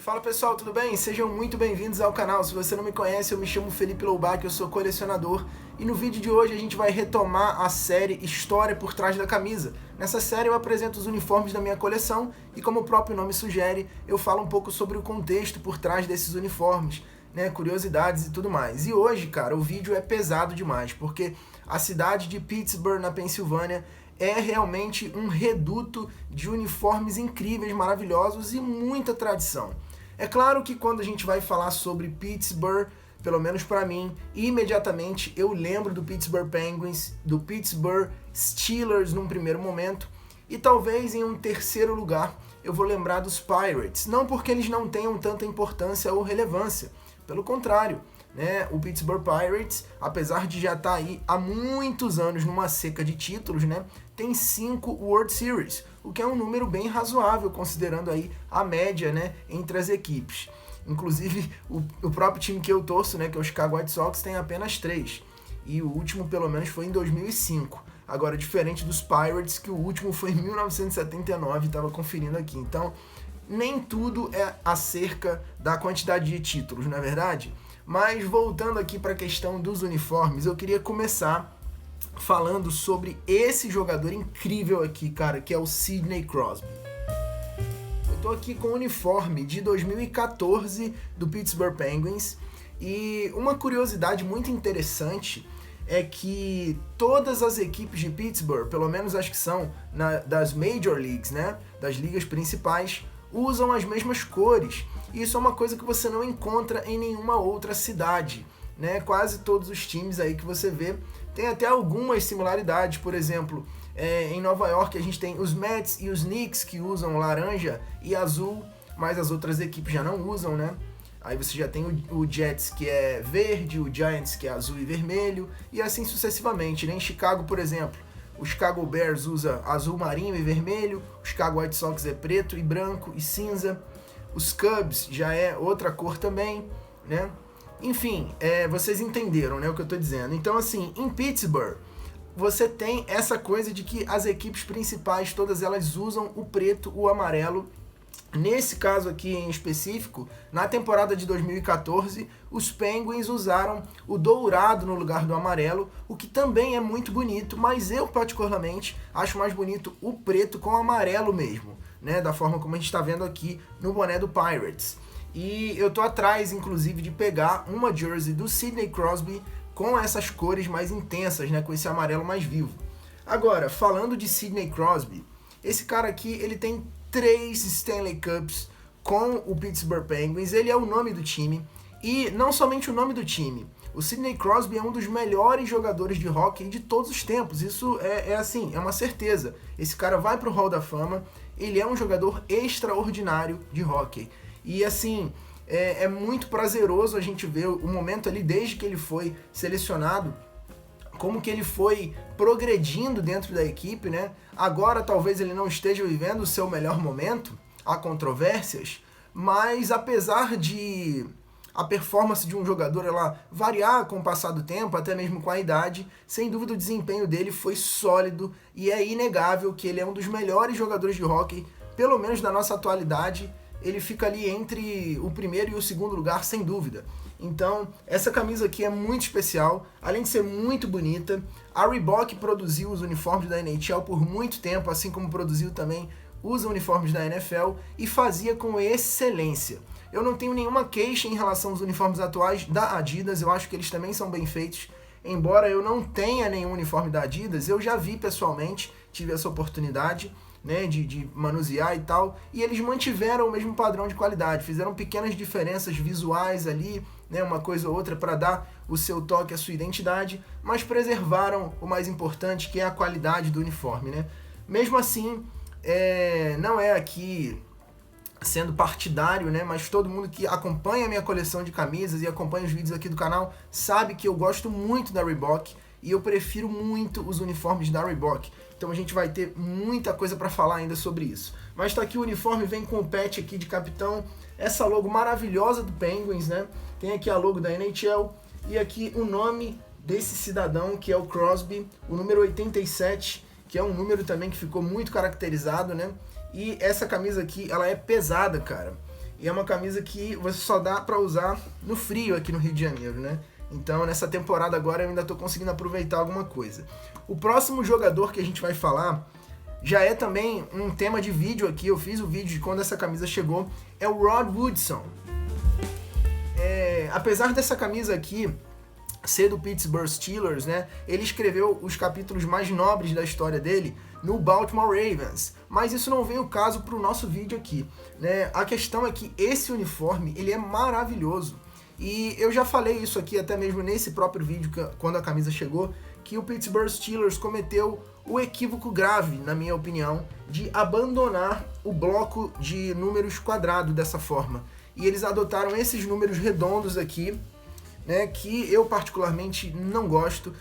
Fala pessoal, tudo bem? Sejam muito bem-vindos ao canal. Se você não me conhece, eu me chamo Felipe Loubach, eu sou colecionador e no vídeo de hoje a gente vai retomar a série História por Trás da Camisa. Nessa série eu apresento os uniformes da minha coleção e, como o próprio nome sugere, eu falo um pouco sobre o contexto por trás desses uniformes, né, curiosidades e tudo mais. E hoje, cara, o vídeo é pesado demais, porque a cidade de Pittsburgh, na Pensilvânia, é realmente um reduto de uniformes incríveis, maravilhosos e muita tradição. É claro que quando a gente vai falar sobre Pittsburgh, pelo menos para mim, imediatamente eu lembro do Pittsburgh Penguins, do Pittsburgh Steelers num primeiro momento, e talvez em um terceiro lugar eu vou lembrar dos Pirates, não porque eles não tenham tanta importância ou relevância, pelo contrário, né? O Pittsburgh Pirates, apesar de já estar aí há muitos anos numa seca de títulos, né, tem 5 World Series, o que é um número bem razoável, considerando aí a média, né, entre as equipes. Inclusive, o próprio time que eu torço, né, que é o Chicago White Sox, tem apenas 3. E o último, pelo menos, foi em 2005. Agora, diferente dos Pirates, que o último foi em 1979, estava conferindo aqui. Então, nem tudo é acerca da quantidade de títulos, não é verdade? Mas voltando aqui para a questão dos uniformes, eu queria começar falando sobre esse jogador incrível aqui, cara, que é o Sidney Crosby. Eu tô aqui com o uniforme de 2014 do Pittsburgh Penguins e uma curiosidade muito interessante é que todas as equipes de Pittsburgh, pelo menos as que são das Major Leagues, né, das ligas principais, usam as mesmas cores. E isso é uma coisa que você não encontra em nenhuma outra cidade, né? Quase todos os times aí que você vê tem até algumas similaridades. Por exemplo, em Nova York a gente tem os Mets e os Knicks que usam laranja e azul, mas as outras equipes já não usam, né? Aí você já tem o Jets, que é verde, o Giants, que é azul e vermelho, e assim sucessivamente, né? Em Chicago, por exemplo, o Chicago Bears usa azul marinho e vermelho, o Chicago White Sox é preto e branco e cinza, os Cubs já é outra cor também, né? Enfim, vocês entenderam, né, o que eu tô dizendo. Então, assim, em Pittsburgh, você tem essa coisa de que as equipes principais, todas elas usam o preto, o amarelo. Nesse caso aqui em específico, na temporada de 2014, os Penguins usaram o dourado no lugar do amarelo, o que também é muito bonito, mas eu particularmente acho mais bonito o preto com amarelo mesmo, né, da forma como a gente está vendo aqui no boné do Pirates. E eu tô atrás, inclusive, de pegar uma jersey do Sidney Crosby com essas cores mais intensas, né, com esse amarelo mais vivo. Agora, falando de Sidney Crosby, esse cara aqui, ele tem 3 Stanley Cups com o Pittsburgh Penguins, ele é o nome do time, e não somente o nome do time, o Sidney Crosby é um dos melhores jogadores de hockey de todos os tempos, isso é uma certeza. Esse cara vai pro Hall da Fama, ele é um jogador extraordinário de hockey, e assim, é muito prazeroso a gente ver o momento ali, desde que ele foi selecionado, como que ele foi progredindo dentro da equipe, né? Agora talvez ele não esteja vivendo o seu melhor momento, há controvérsias, mas apesar de a performance de um jogador ela variar com o passar do tempo, até mesmo com a idade, sem dúvida o desempenho dele foi sólido e é inegável que ele é um dos melhores jogadores de hockey, pelo menos na nossa atualidade, ele fica ali entre o primeiro e o segundo lugar, sem dúvida. Então, essa camisa aqui é muito especial, além de ser muito bonita. A Reebok produziu os uniformes da NHL por muito tempo, assim como produziu também os uniformes da NFL, e fazia com excelência. Eu não tenho nenhuma queixa em relação aos uniformes atuais da Adidas, eu acho que eles também são bem feitos. Embora eu não tenha nenhum uniforme da Adidas, eu já vi pessoalmente, tive essa oportunidade, né, de manusear e tal, e eles mantiveram o mesmo padrão de qualidade, fizeram pequenas diferenças visuais ali, né, uma coisa ou outra para dar o seu toque, a sua identidade, mas preservaram o mais importante, que é a qualidade do uniforme, né? Mesmo assim, não é aqui sendo partidário, né, mas todo mundo que acompanha a minha coleção de camisas e acompanha os vídeos aqui do canal sabe que eu gosto muito da Reebok e eu prefiro muito os uniformes da Reebok. Então a gente vai ter muita coisa para falar ainda sobre isso. Mas tá aqui o uniforme, vem com o patch aqui de capitão, essa logo maravilhosa do Penguins, né? Tem aqui a logo da NHL e aqui o nome desse cidadão que é o Crosby, o número 87, que é um número também que ficou muito caracterizado, né? E essa camisa aqui, ela é pesada, cara. e é uma camisa que você só dá pra usar no frio aqui no Rio de Janeiro, né? Então nessa temporada agora eu ainda tô conseguindo aproveitar alguma coisa. O próximo jogador que a gente vai falar já é também um tema de vídeo aqui, eu fiz o vídeo de quando essa camisa chegou, é o Rod Woodson. Apesar dessa camisa aqui ser do Pittsburgh Steelers, né, ele escreveu os capítulos mais nobres da história dele no Baltimore Ravens, mas isso não vem ao caso para o nosso vídeo aqui, né? A questão é que esse uniforme, ele é maravilhoso, e eu já falei isso aqui até mesmo nesse próprio vídeo, quando a camisa chegou, que o Pittsburgh Steelers cometeu o equívoco grave, na minha opinião, de abandonar o bloco de números quadrado dessa forma, e eles adotaram esses números redondos aqui, né, que eu particularmente não gosto,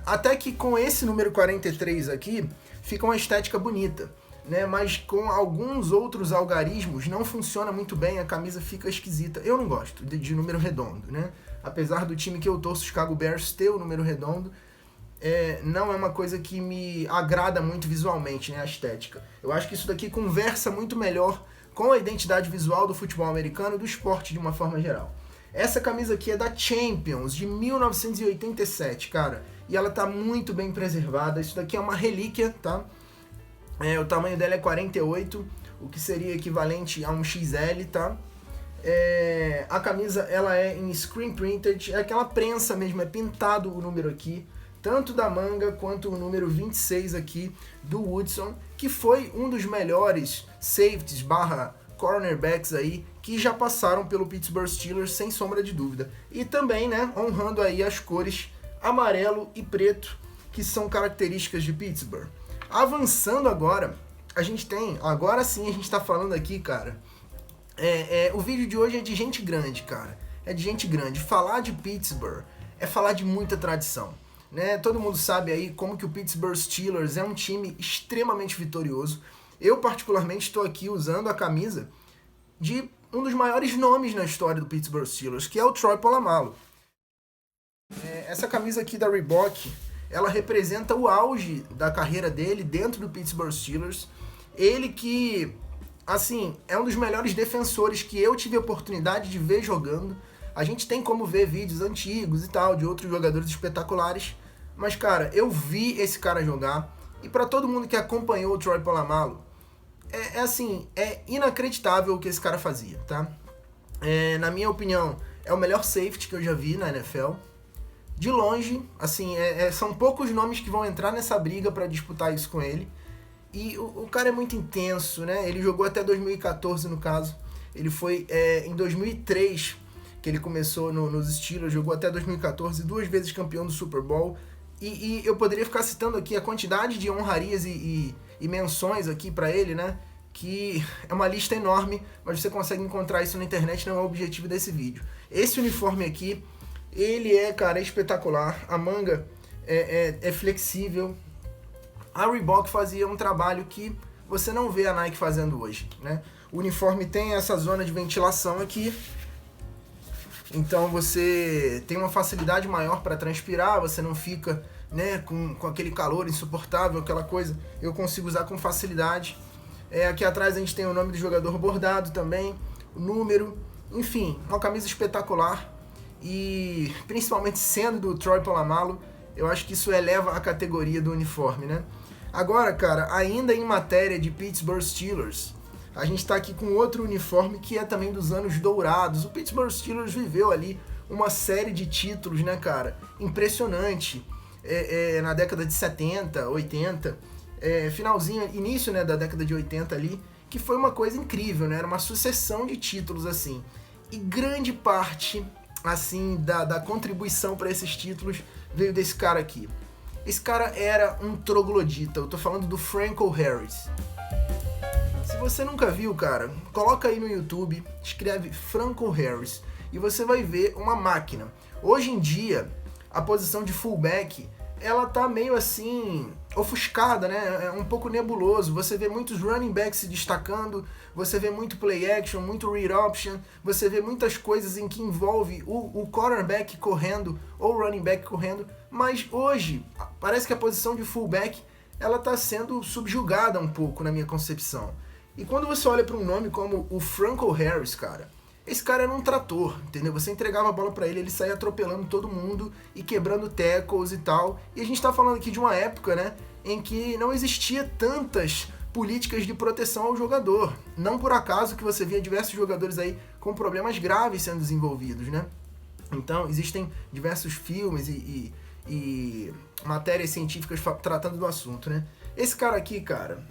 até que com esse número 43 aqui, fica uma estética bonita, né, mas com alguns outros algarismos não funciona muito bem, a camisa fica esquisita. Eu não gosto de número redondo, né, apesar do time que eu torço, Chicago Bears, ter o número redondo, não é uma coisa que me agrada muito visualmente, né, a estética. Eu acho que isso daqui conversa muito melhor com a identidade visual do futebol americano e do esporte de uma forma geral. Essa camisa aqui é da Champions, de 1987, cara. E ela tá muito bem preservada. Isso daqui é uma relíquia, tá? O tamanho dela é 48, o que seria equivalente a um XL, tá? A camisa, ela é em screen printed, é aquela prensa mesmo, é pintado o número aqui. Tanto da manga quanto o número 26 aqui do Woodson, que foi um dos melhores safeties / cornerbacks aí que já passaram pelo Pittsburgh Steelers, sem sombra de dúvida. E também, né, honrando aí as cores amarelo e preto, que são características de Pittsburgh. Avançando agora, a gente tem, agora sim a gente tá falando aqui, cara, o vídeo de hoje é de gente grande, cara. É de gente grande. Falar de Pittsburgh é falar de muita tradição, né? Todo mundo sabe aí como que o Pittsburgh Steelers é um time extremamente vitorioso. Eu, particularmente, estou aqui usando a camisa de um dos maiores nomes na história do Pittsburgh Steelers, que é o Troy Polamalu. Essa camisa aqui da Reebok, ela representa o auge da carreira dele dentro do Pittsburgh Steelers. Ele que, assim, é um dos melhores defensores que eu tive a oportunidade de ver jogando. A gente tem como ver vídeos antigos e tal, de outros jogadores espetaculares. Mas, cara, eu vi esse cara jogar. E para todo mundo que acompanhou o Troy Polamalu, é inacreditável o que esse cara fazia, tá? Na minha opinião, é o melhor safety que eu já vi na NFL. De longe, assim, são poucos nomes que vão entrar nessa briga para disputar isso com ele. E o cara é muito intenso, né? Ele jogou até 2014, no caso. Ele foi em 2003 que ele começou nos Steelers, jogou até 2014, 2 vezes campeão do Super Bowl. E eu poderia ficar citando aqui a quantidade de honrarias e menções aqui pra ele, né? Que é uma lista enorme, mas você consegue encontrar isso na internet, não é o objetivo desse vídeo. Esse uniforme aqui, ele cara, é espetacular. A manga é flexível. A Reebok fazia um trabalho que você não vê a Nike fazendo hoje, né? O uniforme tem essa zona de ventilação aqui, então você tem uma facilidade maior para transpirar, você não fica, né, com aquele calor insuportável, aquela coisa. Eu consigo usar com facilidade. Aqui atrás a gente tem o nome do jogador bordado também, o número, enfim, uma camisa espetacular. E principalmente sendo do Troy Polamalu, eu acho que isso eleva a categoria do uniforme, né? Agora, cara, ainda em matéria de Pittsburgh Steelers, a gente tá aqui com outro uniforme que é também dos anos dourados. O Pittsburgh Steelers viveu ali uma série de títulos, né, cara? Impressionante. Na década de 70, 80, finalzinho, início, né, da década de 80 ali, que foi uma coisa incrível, né? Era uma sucessão de títulos, assim. E grande parte, assim, da contribuição para esses títulos veio desse cara aqui. Esse cara era um troglodita, eu tô falando do Franco Harris. Se você nunca viu, cara, coloca aí no YouTube, escreve Franco Harris e você vai ver uma máquina. Hoje em dia, a posição de fullback, ela tá meio assim, ofuscada, né? É um pouco nebuloso. Você vê muitos running backs se destacando, você vê muito play action, muito read option, você vê muitas coisas em que envolve o cornerback correndo ou o running back correndo, mas hoje parece que a posição de fullback ela tá sendo subjugada um pouco na minha concepção. E quando você olha para um nome como o Franco Harris, cara, esse cara era um trator, entendeu? Você entregava a bola para ele, ele saía atropelando todo mundo e quebrando tackles e tal. E a gente tá falando aqui de uma época, né, em que não existia tantas políticas de proteção ao jogador. Não por acaso que você via diversos jogadores aí com problemas graves sendo desenvolvidos, né? Então, existem diversos filmes e matérias científicas tratando do assunto, né? Esse cara aqui, cara,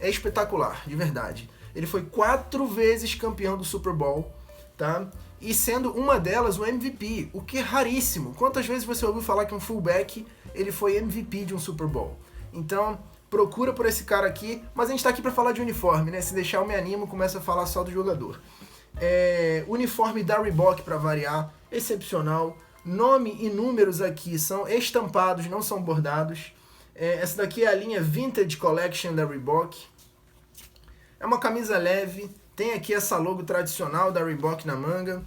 é espetacular, de verdade. Ele foi 4 vezes campeão do Super Bowl, tá? E sendo uma delas o MVP, o que é raríssimo. Quantas vezes você ouviu falar que um fullback ele foi MVP de um Super Bowl? Então, procura por esse cara aqui, mas a gente tá aqui para falar de uniforme, né? Se deixar eu me animo, começa a falar só do jogador. Uniforme da Reebok para variar, excepcional. Nome e números aqui são estampados, não são bordados. Essa daqui é a linha Vintage Collection da Reebok. É uma camisa leve, tem aqui essa logo tradicional da Reebok na manga.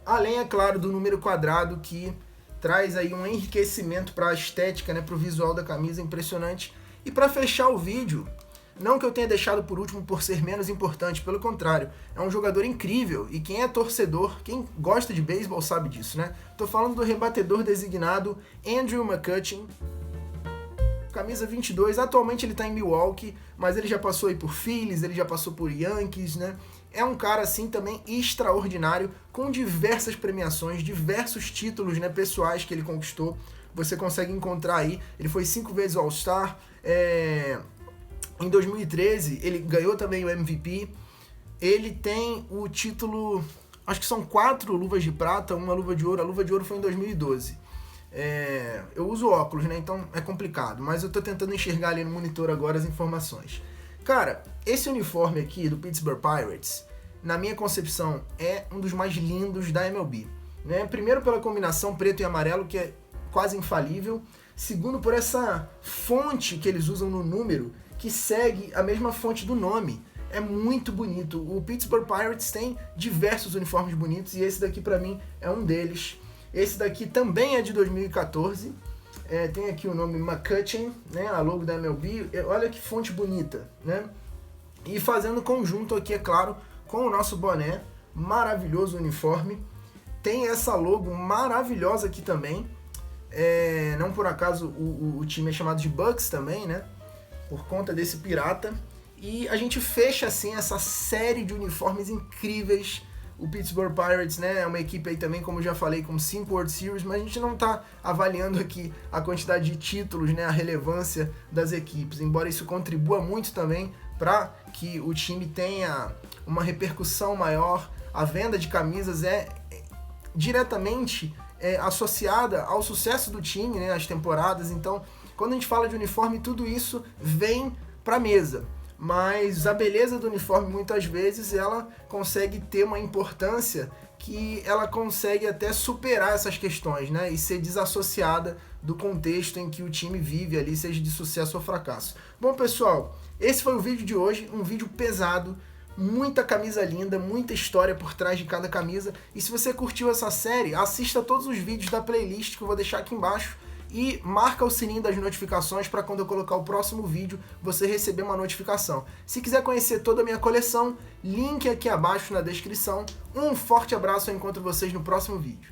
Além, é claro, do número quadrado que traz aí um enriquecimento para a estética, né, para o visual da camisa, impressionante. E para fechar o vídeo, não que eu tenha deixado por último por ser menos importante, pelo contrário, é um jogador incrível e quem é torcedor, quem gosta de beisebol sabe disso, né? Tô falando do rebatedor designado Andrew McCutchen, camisa 22, atualmente ele tá em Milwaukee, mas ele já passou aí por Phillies, ele já passou por Yankees, né? É um cara assim também extraordinário, com diversas premiações, diversos títulos, né, pessoais que ele conquistou, você consegue encontrar aí, ele foi 5 vezes All-Star, em 2013, ele ganhou também o MVP. Ele tem o título, acho que são 4 luvas de prata, uma luva de ouro. A luva de ouro foi em 2012. Eu uso óculos, né? Então é complicado. Mas eu tô tentando enxergar ali no monitor agora as informações. Cara, esse uniforme aqui do Pittsburgh Pirates, na minha concepção, é um dos mais lindos da MLB. Né? Primeiro pela combinação preto e amarelo, que é quase infalível. Segundo por essa fonte que eles usam no número, que segue a mesma fonte do nome. É muito bonito. O Pittsburgh Pirates tem diversos uniformes bonitos e esse daqui pra mim é um deles. Esse daqui também é de 2014. Tem aqui o nome McCutchen, né, a logo da MLB. Olha que fonte bonita, né? E fazendo conjunto aqui, é claro, com o nosso boné. Maravilhoso uniforme. Tem essa logo maravilhosa aqui também. Não por acaso o time é chamado de Bucks também, né? Por conta desse pirata. E a gente fecha assim essa série de uniformes incríveis. O Pittsburgh Pirates, né, é uma equipe aí também, como eu já falei, com 5 World Series, mas a gente não está avaliando aqui a quantidade de títulos, né, a relevância das equipes, embora isso contribua muito também para que o time tenha uma repercussão maior. A venda de camisas é diretamente associada ao sucesso do time, né, as temporadas. Então, quando a gente fala de uniforme, tudo isso vem para a mesa. Mas a beleza do uniforme, muitas vezes, ela consegue ter uma importância que ela consegue até superar essas questões, né? E ser desassociada do contexto em que o time vive ali, seja de sucesso ou fracasso. Bom, pessoal, esse foi o vídeo de hoje, um vídeo pesado, muita camisa linda, muita história por trás de cada camisa. E se você curtiu essa série, assista todos os vídeos da playlist que eu vou deixar aqui embaixo. E marca o sininho das notificações para quando eu colocar o próximo vídeo você receber uma notificação. Se quiser conhecer toda a minha coleção, link aqui abaixo na descrição. Um forte abraço, eu encontro vocês no próximo vídeo.